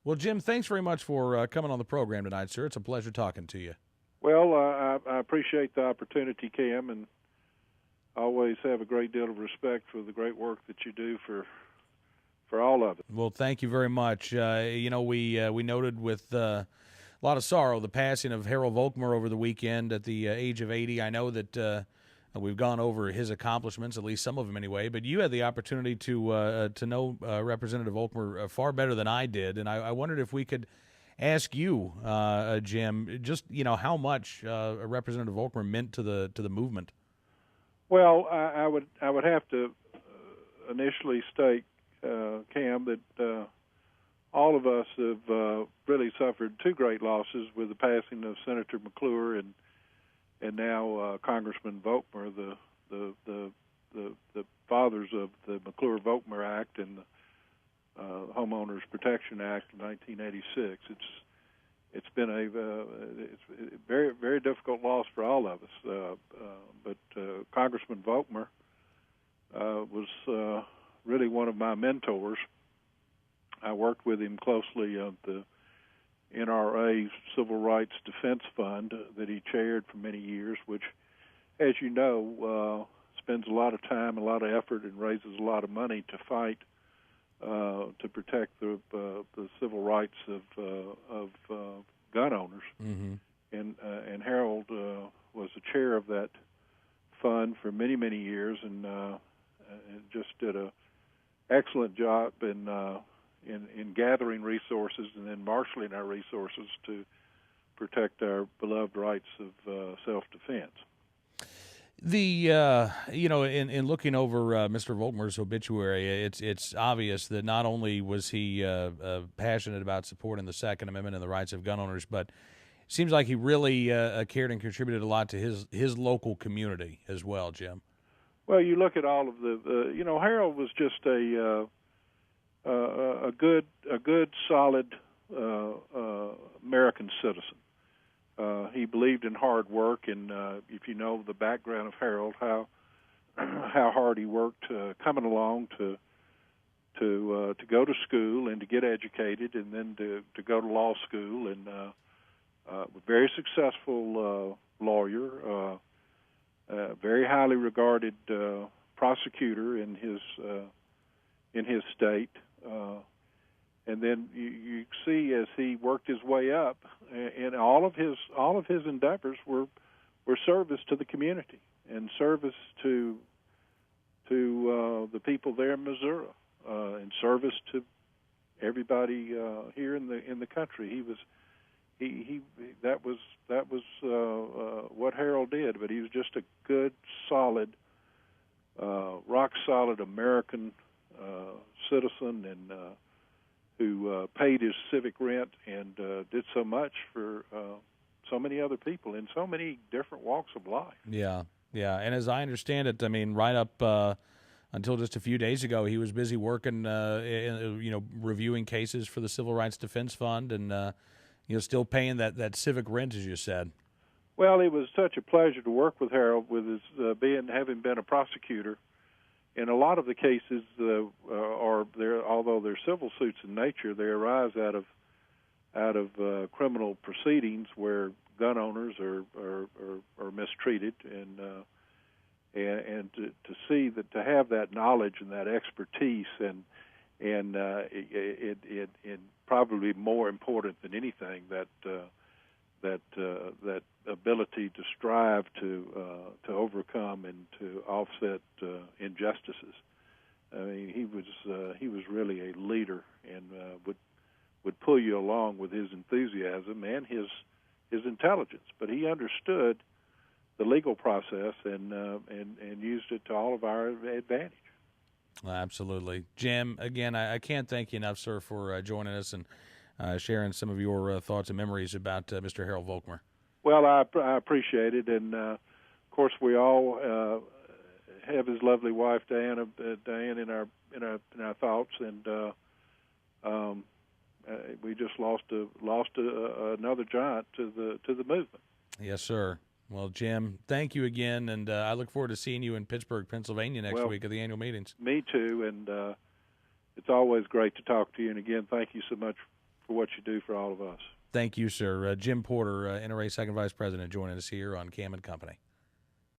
Well, Jim, thanks very much for coming on the program tonight, sir. It's a pleasure talking to you. Well, I appreciate the opportunity, Cam, and I always have a great deal of respect for the great work that you do for all of it. Well, thank you very much. We noted with a lot of sorrow the passing of Harold Volkmer over the weekend at the age of 80. I know that we've gone over his accomplishments, at least some of them anyway, but you had the opportunity to know Representative Volkmer far better than I did, and I wondered if we could ask you, Jim, just how much Representative Volkmer meant to the movement. Well, I would have to initially state, Cam, that all of us have really suffered two great losses with the passing of Senator McClure and now Congressman Volkmer, the fathers of the McClure-Volkmer Act and the Homeowners Protection Act of 1986. It's been a very, very difficult loss for all of us. But Congressman Volkmer was really one of my mentors. I worked with him closely on the NRA Civil Rights Defense Fund that he chaired for many years, which, as you know, spends a lot of time, a lot of effort, and raises a lot of money to fight to protect the civil rights of gun owners. Mm-hmm. And Harold was the chair of that fund for many, many years, and just did an excellent job in gathering resources and then marshaling our resources to protect our beloved rights of self-defense. In looking over Mr. Volkmer's obituary, it's obvious that not only was he passionate about supporting the Second Amendment and the rights of gun owners, but it seems like he really cared and contributed a lot to his local community as well, Jim. Well, you look at all of Harold was just a good, solid American citizen. He believed in hard work, and if you know the background of Harold, how hard he worked coming along to go to school and to get educated, and then to go to law school, and a very successful lawyer, very highly regarded prosecutor in his state. And then you see as he worked his way up, and all of his endeavors were service to the community and service to the people there in Missouri, and service to everybody here in the country. That was what Harold did. But he was just a good, solid, rock solid American citizen, and who paid his civic rent and did so much for so many other people in so many different walks of life. Yeah. And as I understand it, I mean, right up until just a few days ago, he was busy working, reviewing cases for the Civil Rights Defense Fund, and still paying that civic rent, as you said. Well, it was such a pleasure to work with Harold, with his having been a prosecutor. In a lot of the cases, although they're civil suits in nature, they arise out of criminal proceedings where gun owners are mistreated, and to see that, to have that knowledge and that expertise, and it probably more important than anything, that ability to strive to overcome and to offset injustices. I mean, he was really a leader, and would pull you along with his enthusiasm and his intelligence. But he understood the legal process and used it to all of our advantage. Absolutely, Jim. Again, I can't thank you enough, sir, for joining us and sharing some of your thoughts and memories about Mr. Harold Volkmer. Well, I appreciate it, and of course we all have his lovely wife Diane in our thoughts, and we just lost another giant to the movement. Yes, sir. Well, Jim, thank you again, and I look forward to seeing you in Pittsburgh, Pennsylvania next week at the annual meetings. Me too, and it's always great to talk to you. And again, thank you so much for what you do for all of us. Thank you, sir. Jim Porter, NRA Second Vice President, joining us here on Cam and Company.